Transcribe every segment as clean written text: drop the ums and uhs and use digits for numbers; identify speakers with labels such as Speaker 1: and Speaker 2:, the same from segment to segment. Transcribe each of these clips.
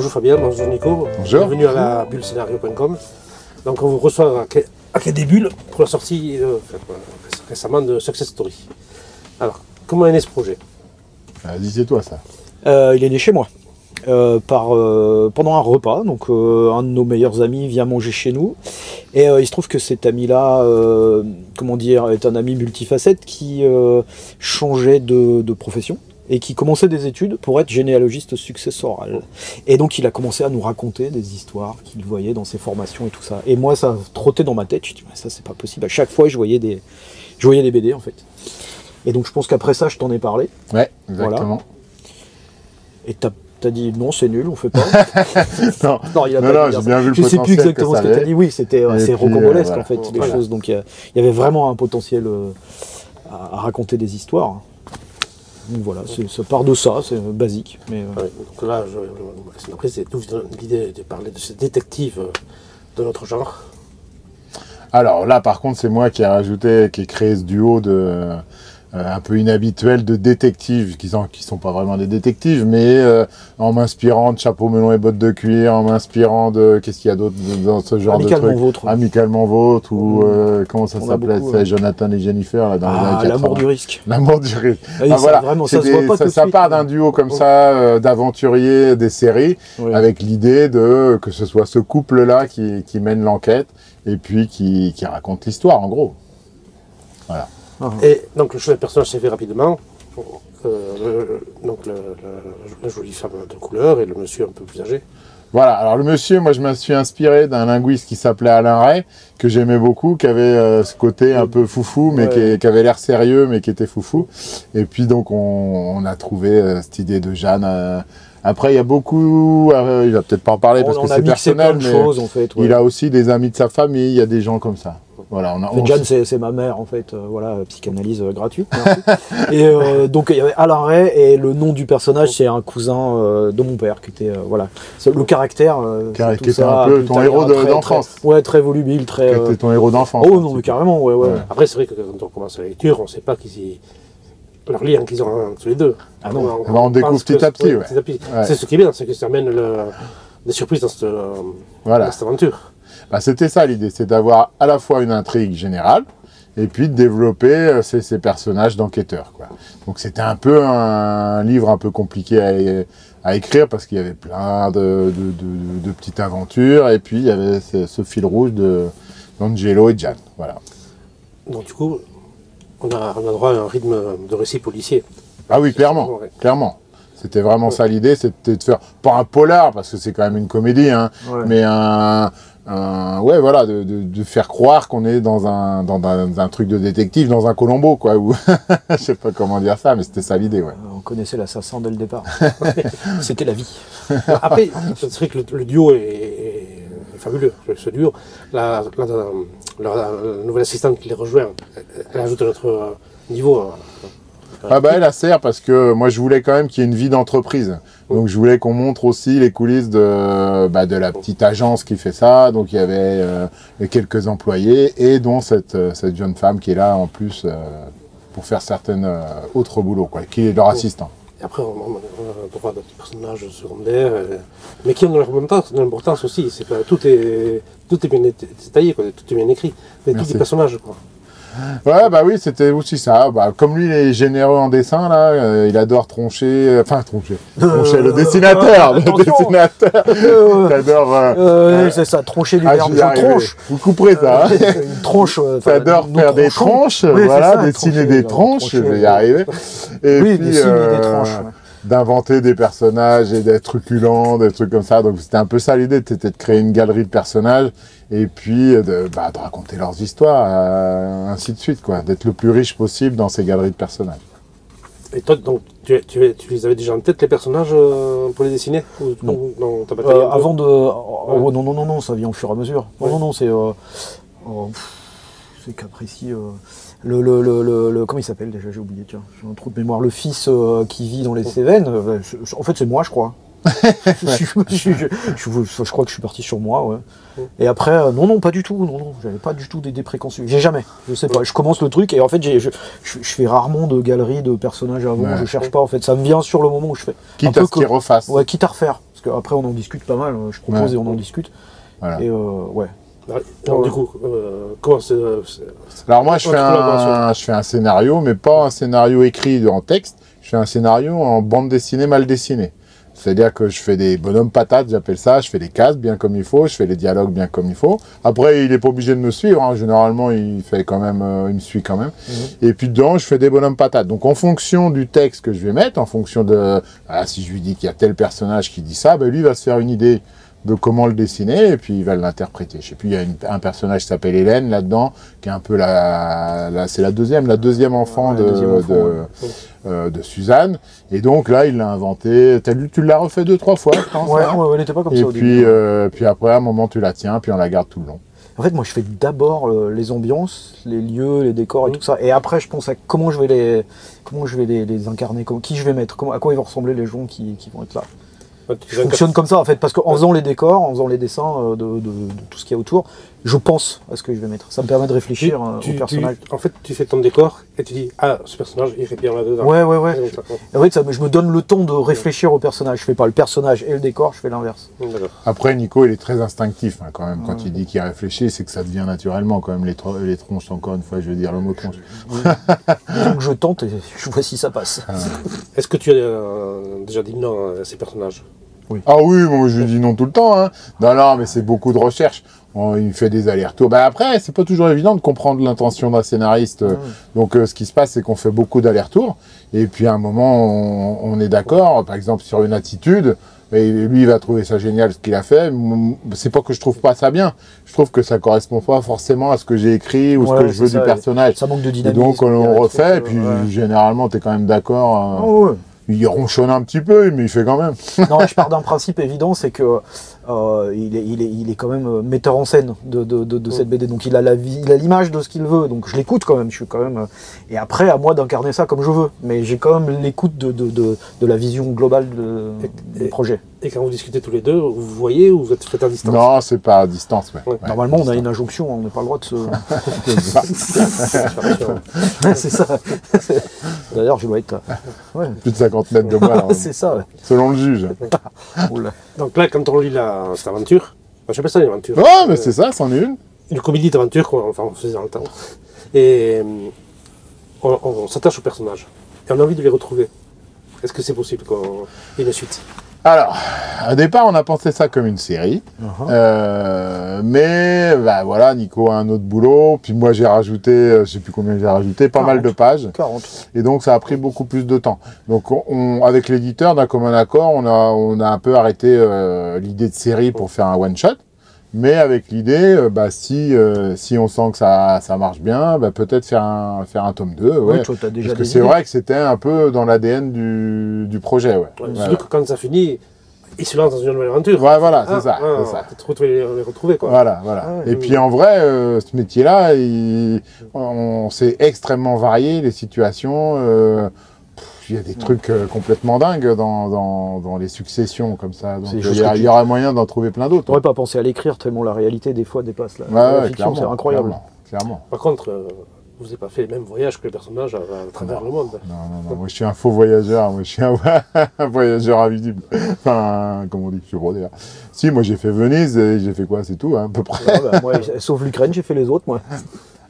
Speaker 1: bonjour Fabien, bonjour Nico.
Speaker 2: Bonjour.
Speaker 1: Bienvenue à la bullescenario.com. Donc on vous reçoit à Quai des Bulles pour la sortie récemment de Success Story. Alors, comment est né ce projet?
Speaker 2: Dis c'est toi ça.
Speaker 3: Il est né chez moi. Pendant un repas, donc un de nos meilleurs amis vient manger chez nous et il se trouve que cet ami-là, comment dire, est un ami multifacette qui changeait de profession et qui commençait des études pour être généalogiste successoral. Et donc il a commencé à nous raconter des histoires qu'il voyait dans ses formations et tout ça. Et moi ça trottait dans ma tête, je dis ça c'est pas possible. À chaque fois je voyais des BD en fait. Et donc je pense qu'après ça je t'en ai parlé.
Speaker 2: Ouais, exactement.
Speaker 3: Voilà. Et t'as dit non, c'est nul, on fait pas.
Speaker 2: non,
Speaker 3: il a pas dit
Speaker 2: j'ai bien vu le
Speaker 3: je sais plus
Speaker 2: potentiel
Speaker 3: exactement
Speaker 2: que
Speaker 3: ce
Speaker 2: ça
Speaker 3: que t'as
Speaker 2: avait.
Speaker 3: dit. Oui, c'était assez
Speaker 2: puis,
Speaker 3: rocambolesque
Speaker 2: voilà.
Speaker 3: en fait, les
Speaker 1: Voilà.
Speaker 3: choses. Donc il y avait vraiment un potentiel à raconter des histoires. Donc voilà, ça part de ça, c'est basique. Mais
Speaker 1: Ouais, donc là, après, c'est d'où vient l'idée de parler de ces détectives de notre genre.
Speaker 2: Alors là par contre c'est moi qui ai créé ce duo de un peu inhabituel de détectives qui sont pas vraiment des détectives, mais en m'inspirant de chapeau melon et bottes de cuir, en m'inspirant de qu'est-ce qu'il y a d'autre dans ce genre de truc.
Speaker 3: Vôtre.
Speaker 2: Amicalement vôtre ou comment ça
Speaker 3: On a
Speaker 2: s'appelait,
Speaker 3: beaucoup,
Speaker 2: c'est Jonathan et Jennifer là, dans les années 80.
Speaker 3: L'amour du risque.
Speaker 2: L'amour du risque.
Speaker 3: Ah oui,
Speaker 2: Voilà,
Speaker 3: vraiment,
Speaker 2: c'est
Speaker 3: ça se voit pas tout de
Speaker 2: ça
Speaker 3: suite,
Speaker 2: part d'un duo comme ça d'aventuriers des séries,
Speaker 3: Ouais.
Speaker 2: avec l'idée de que ce soit ce couple-là qui mène l'enquête et puis qui raconte l'histoire en gros. Voilà.
Speaker 1: Et donc le choix des personnages s'est fait rapidement. Donc la jolie femme de couleur et le monsieur un peu plus âgé.
Speaker 2: Voilà, alors le monsieur, moi je me suis inspiré d'un linguiste qui s'appelait Alain Ray, que j'aimais beaucoup, qui avait ce côté un peu foufou, mais
Speaker 3: Ouais.
Speaker 2: qui avait l'air sérieux, mais qui était foufou. Et puis donc on a trouvé cette idée de Jeanne. Après il y a beaucoup, il va peut-être pas en parler parce que
Speaker 3: On a
Speaker 2: c'est
Speaker 3: mixé
Speaker 2: personnel,
Speaker 3: plein de
Speaker 2: mais
Speaker 3: choses en fait. Ouais.
Speaker 2: il a aussi des amis de sa famille, il y a des gens comme ça. Voilà,
Speaker 3: En fait, Jeanne, c'est ma mère, en fait. Voilà, psychanalyse gratuite. Merci. Et donc, il y avait Alain Ray, et le nom du personnage, c'est un cousin de mon père, qui était, voilà. Le caractère,
Speaker 2: qui
Speaker 3: tout
Speaker 2: était
Speaker 3: ça,
Speaker 2: un peu
Speaker 3: plus
Speaker 2: ton
Speaker 3: tard,
Speaker 2: héros
Speaker 3: très,
Speaker 2: d'enfance.
Speaker 3: Ouais, très volubile, très...
Speaker 2: Qui était ton héros d'enfance.
Speaker 3: Oh non, mais carrément, ouais.
Speaker 2: Ouais.
Speaker 1: Après, c'est vrai que quand on commence la lecture, on ne sait pas leur lien qu'ils ont tous les deux.
Speaker 3: Ah non.
Speaker 2: On découvre
Speaker 1: pense
Speaker 2: petit
Speaker 1: que
Speaker 2: à petit,
Speaker 1: oui,
Speaker 2: ouais.
Speaker 1: petit à petit.
Speaker 2: Ouais.
Speaker 1: C'est ce qui est bien, c'est que ça amène des surprises dans
Speaker 2: Voilà.
Speaker 1: cette aventure.
Speaker 2: Bah, c'était ça l'idée, c'est d'avoir à la fois une intrigue générale et puis de développer ces personnages d'enquêteurs, quoi. Donc c'était un peu un livre un peu compliqué à écrire parce qu'il y avait plein de petites aventures et puis il y avait ce fil rouge d'Angelo et Jeanne. Voilà.
Speaker 1: Donc du coup, on a droit à un rythme de récit policier.
Speaker 2: Ah oui, clairement,
Speaker 1: Ouais.
Speaker 2: clairement. C'était vraiment ça l'idée, c'était de faire, pas un polar parce que c'est quand même une comédie, hein,
Speaker 3: Ouais.
Speaker 2: mais ouais, voilà, de faire croire qu'on est dans un truc de détective, dans un Colombo, quoi. Ou je sais pas comment dire ça, mais c'était ça l'idée, ouais.
Speaker 3: On connaissait l'assassin dès le départ. C'était la vie.
Speaker 1: Après, c'est vrai que le duo est fabuleux, ce duo. La nouvelle assistante qui les rejoint, elle ajoute un autre niveau.
Speaker 2: Ah bah elle sert parce que moi je voulais quand même qu'il y ait une vie d'entreprise. Donc je voulais qu'on montre aussi les coulisses de la petite agence qui fait ça. Donc il y avait quelques employés et dont cette jeune femme qui est là en plus pour faire certaines autres boulots, quoi, qui est leur assistant.
Speaker 1: Et après, on a droit à des personnages secondaires, mais qui ont de l'importance aussi. C'est pas, tout est bien détaillé, quoi, tout est bien écrit. Mais tous
Speaker 2: Merci.
Speaker 1: les personnages, quoi.
Speaker 2: Ouais, bah oui, c'était aussi ça. Bah, comme lui, il est généreux en dessin, là, il adore troncher, le dessinateur,
Speaker 3: attention.
Speaker 2: le dessinateur, il adore...
Speaker 3: C'est ça, trancher du
Speaker 2: Ah,
Speaker 3: verbe,
Speaker 2: j'y
Speaker 3: je
Speaker 2: arrive.
Speaker 3: tronche.
Speaker 2: Vous couperez ça, hein.
Speaker 3: Une tranche.
Speaker 2: T'adores faire des tranches,
Speaker 3: Oui, c'est
Speaker 2: voilà,
Speaker 3: ça,
Speaker 2: dessiner
Speaker 3: trancher,
Speaker 2: des tranches, je
Speaker 3: trancher,
Speaker 2: vais y arriver. Et
Speaker 3: Oui,
Speaker 2: puis,
Speaker 3: dessiner des tranches. Ouais.
Speaker 2: d'inventer des personnages et d'être truculent, des trucs comme ça. Donc c'était un peu ça l'idée, c'était de créer une galerie de personnages et puis de raconter leurs histoires, ainsi de suite, quoi. D'être le plus riche possible dans ces galeries de personnages.
Speaker 1: Et toi, donc, tu les avais déjà en tête, les personnages, pour les dessiner? Non, t'as pas taillé un peu
Speaker 3: Avant de. Oh, non, ça vient au fur et à mesure.
Speaker 1: Ouais.
Speaker 3: Non, c'est. C'est capricieux. Comment il s'appelle déjà? J'ai oublié, tiens. J'ai un trou de mémoire. Le fils qui vit dans les Cévennes. En fait, c'est moi, je crois. Je crois que je suis parti sur moi, ouais. Et après, non, pas du tout. Non, j'avais pas du tout d'idées préconçues. J'ai jamais. Je sais pas. Je commence le truc et en fait, je fais rarement de galeries de personnages avant.
Speaker 2: Ouais.
Speaker 3: Je cherche pas. En fait, ça me vient sur le moment où je fais.
Speaker 2: Quitte à ce qu'ils refassent.
Speaker 3: Ouais, quitte à refaire. Parce qu'après, on en discute pas mal. Je propose et on en discute.
Speaker 2: Voilà.
Speaker 3: Et ouais.
Speaker 1: Alors, du coup, comment c'est...
Speaker 2: Alors moi, je fais un scénario, mais pas un scénario écrit en texte. Je fais un scénario en bande dessinée mal dessinée. C'est-à-dire que je fais des bonhommes patates, j'appelle ça. Je fais des cases bien comme il faut. Je fais les dialogues bien comme il faut. Après, il n'est pas obligé de me suivre. Hein. Généralement, il me suit quand même. Et puis dedans, je fais des bonhommes patates. Donc en fonction du texte que je vais mettre, en fonction de... si je lui dis qu'il y a tel personnage qui dit ça, ben, lui il va se faire une idée de comment le dessiner, et puis il va l'interpréter. Je sais plus, il y a un personnage qui s'appelle Hélène là-dedans, qui est un peu c'est la deuxième enfant de Suzanne, et donc là, il l'a inventé, tu l'as refait 2-3 fois, je pense.
Speaker 3: Ouais, elle n'était pas comme ça au
Speaker 2: début.
Speaker 3: Et
Speaker 2: puis après, à un moment, tu la tiens, puis on la garde tout le long.
Speaker 3: En fait, moi, je fais d'abord les ambiances, les lieux, les décors et tout ça, et après, je pense à comment je vais les incarner, qui je vais mettre, à quoi ils vont ressembler les gens qui vont être là. Je fonctionne comme ça en fait, parce qu'en faisant les décors, en faisant les dessins de tout ce qu'il y a autour, je pense à ce que je vais mettre. Ça me permet de réfléchir au personnage.
Speaker 1: En fait, tu fais ton décor et tu dis, ah, ce personnage, il fait bien là-dedans.
Speaker 3: Ouais. En fait, je me donne le temps de réfléchir au personnage. Je fais pas le personnage et le décor, je fais l'inverse.
Speaker 2: Après, Nico, il est très instinctif hein, quand même. Quand il dit qu'il réfléchit, c'est que ça devient naturellement quand même. Les tronches, encore une fois, je veux dire le mot tronche.
Speaker 3: Donc je tente et je vois si ça passe.
Speaker 1: Est-ce que tu as déjà dit non à ces personnages?
Speaker 3: Oui.
Speaker 2: Ah oui, moi je lui dis non tout le temps. Hein. Non, mais c'est beaucoup de recherche. Il fait des allers-retours. Ben après, c'est pas toujours évident de comprendre l'intention d'un scénariste. Donc ce qui se passe, c'est qu'on fait beaucoup d'allers-retours. Et puis à un moment, on est d'accord, par exemple sur une attitude. Et lui, il va trouver ça génial ce qu'il a fait. C'est pas que je trouve pas ça bien. Je trouve que ça correspond pas forcément à ce que j'ai écrit ou ce que je veux du personnage.
Speaker 3: Ça manque de dynamisme.
Speaker 2: Et donc on refait. Et puis généralement, t'es quand même d'accord. Il ronchonne un petit peu, mais il fait quand même.
Speaker 3: Non, je pars d'un principe évident, c'est que il est quand même metteur en scène de cette BD, donc il a l'image de ce qu'il veut, donc je l'écoute quand même, je suis quand même... Et après, à moi d'incarner ça comme je veux, mais j'ai quand même l'écoute de la vision globale du projet.
Speaker 1: Et quand vous discutez tous les deux, vous voyez ou vous êtes à distance?
Speaker 2: Non, c'est pas à distance, ouais.
Speaker 3: Normalement, on a une injonction, on n'a pas le droit de se... C'est ça. D'ailleurs, je dois être...
Speaker 2: Plus de 50 mètres de moi, là,
Speaker 3: c'est ça, ouais.
Speaker 2: Selon le juge.
Speaker 1: Donc là, quand on lit cette aventure, j'appelle ça une aventure.
Speaker 2: Ouais, mais c'est ça, c'en est une.
Speaker 1: Une comédie d'aventure qu'on faisait dans le temps. Et on s'attache aux personnages. Et on a envie de les retrouver. Est-ce que c'est possible qu'il y ait une suite?
Speaker 2: Alors, au départ, on a pensé ça comme une série. Mais, bah, voilà, Nico a un autre boulot. Puis moi, j'ai rajouté, je sais plus combien j'ai rajouté, pas 40, mal de pages.
Speaker 3: 40.
Speaker 2: Et donc, ça a pris beaucoup plus de temps. Donc, avec l'éditeur, d'un commun accord, on a un peu arrêté l'idée de série pour faire un one-shot. Mais avec l'idée, si on sent que ça marche bien, peut-être faire un tome 2. Ouais.
Speaker 3: Oui, toi, t'as déjà
Speaker 2: parce que c'est vrai que c'était un peu dans l'ADN du projet. Ouais.
Speaker 1: Surtout que quand ça finit, ils se lancent dans une nouvelle aventure.
Speaker 2: Ouais, voilà, c'est ça.
Speaker 1: Peut-être les retrouver, quoi.
Speaker 2: Voilà. Et puis en vrai, ce métier-là, on s'est extrêmement varié, les situations. Il y a des trucs complètement dingues dans les successions comme ça. Donc il y aura moyen d'en trouver plein d'autres.
Speaker 3: On n'aurait pas pensé à l'écrire tellement la réalité des fois dépasse la fiction, c'est incroyable.
Speaker 2: Clairement.
Speaker 1: Par contre, vous n'avez pas fait les mêmes voyages que les personnages à travers le monde.
Speaker 2: Non, moi je suis un faux voyageur, moi je suis un voyageur invisible. Enfin, comme on dit, je suis brodé. Si, moi j'ai fait Venise et j'ai fait quoi, c'est tout, hein, à peu près.
Speaker 3: Moi, sauf l'Ukraine, j'ai fait les autres, moi.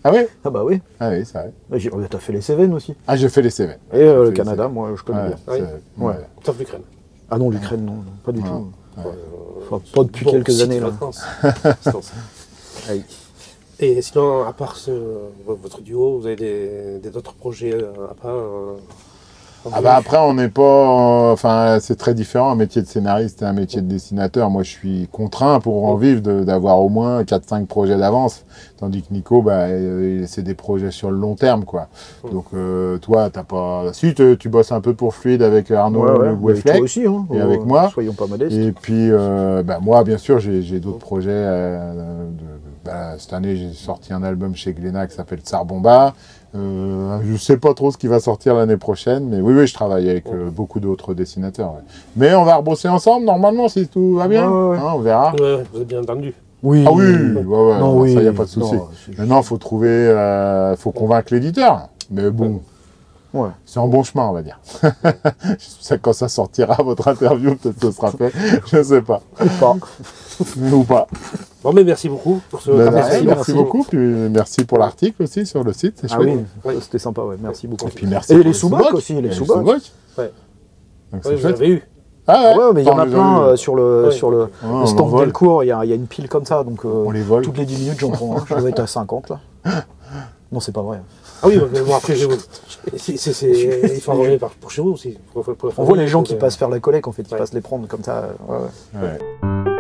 Speaker 2: Ah oui?
Speaker 3: Ah bah oui.
Speaker 2: Ah oui, c'est vrai.
Speaker 3: T'as fait les Cévennes aussi.
Speaker 2: Ah, j'ai fait les Cévennes.
Speaker 3: Et le Canada, moi je connais bien.
Speaker 1: Ouais. Sauf l'Ukraine.
Speaker 3: Ah non, l'Ukraine, non, pas du tout. Enfin, pas depuis quelques années là.
Speaker 1: Et sinon, à part votre duo, vous avez d'autres projets à part
Speaker 2: après, on n'est pas... Enfin, c'est très différent, un métier de scénariste et un métier de dessinateur. Moi, je suis contraint pour en vivre d'avoir au moins 4-5 projets d'avance. Tandis que Nico, c'est des projets sur le long terme, quoi. Donc, toi, t'as pas... Si, tu bosses un peu pour Fluide avec Arnaud Gouefleck.
Speaker 3: Toi aussi, hein.
Speaker 2: Et avec moi.
Speaker 3: Soyons pas modestes.
Speaker 2: Et puis, moi, bien sûr, j'ai d'autres projets. Cette année, j'ai sorti un album chez Glénat qui s'appelle Tsar Bomba. Je sais pas trop ce qui va sortir l'année prochaine, mais oui, je travaille avec beaucoup d'autres dessinateurs. Ouais. Mais on va rebosser ensemble, normalement, si tout va bien. Hein, on verra.
Speaker 1: Ouais, vous avez bien entendu.
Speaker 3: Oui.
Speaker 2: Ah oui, non, ça, il n'y a pas de souci. Maintenant, il faut trouver, faut convaincre l'éditeur. Mais bon,
Speaker 3: Ouais.
Speaker 2: C'est en bon chemin, on va dire. Quand ça sortira, votre interview, peut-être ce sera fait, je sais pas.
Speaker 3: Ou pas.
Speaker 2: Ou pas.
Speaker 1: Bon, mais merci beaucoup pour ce...
Speaker 2: Ben,
Speaker 3: merci,
Speaker 2: merci beaucoup, puis merci pour l'article aussi sur le site, c'est
Speaker 3: Ah
Speaker 2: chouette.
Speaker 3: oui, c'était sympa, ouais. Merci beaucoup.
Speaker 2: Et puis merci
Speaker 3: Et
Speaker 2: pour
Speaker 3: les sous-bocs aussi, les sous-bocs.
Speaker 1: Ouais.
Speaker 2: Donc
Speaker 1: Ouais,
Speaker 2: c'est
Speaker 1: vous
Speaker 2: chouette.
Speaker 1: avez eu.
Speaker 2: Ah
Speaker 3: Ouais, mais il y en a
Speaker 2: on les
Speaker 3: plein
Speaker 2: a eu.
Speaker 3: sur le,
Speaker 1: Ouais.
Speaker 3: sur le,
Speaker 2: Ouais,
Speaker 3: le
Speaker 2: on en
Speaker 3: stand
Speaker 2: vole.
Speaker 3: Delcourt, il y a une pile comme ça, donc
Speaker 2: On les vole.
Speaker 3: toutes les 10 minutes j'en prends un. Je dois être à 50 là. Non, c'est pas vrai.
Speaker 1: Ah oui, mais bon, après, il faut en revenir pour chez vous aussi.
Speaker 3: On voit les gens qui
Speaker 1: pour-
Speaker 3: passent faire la collecte en fait, qui
Speaker 1: Ouais.
Speaker 3: passent les prendre comme ça. Ouais, ouais.
Speaker 2: Ouais.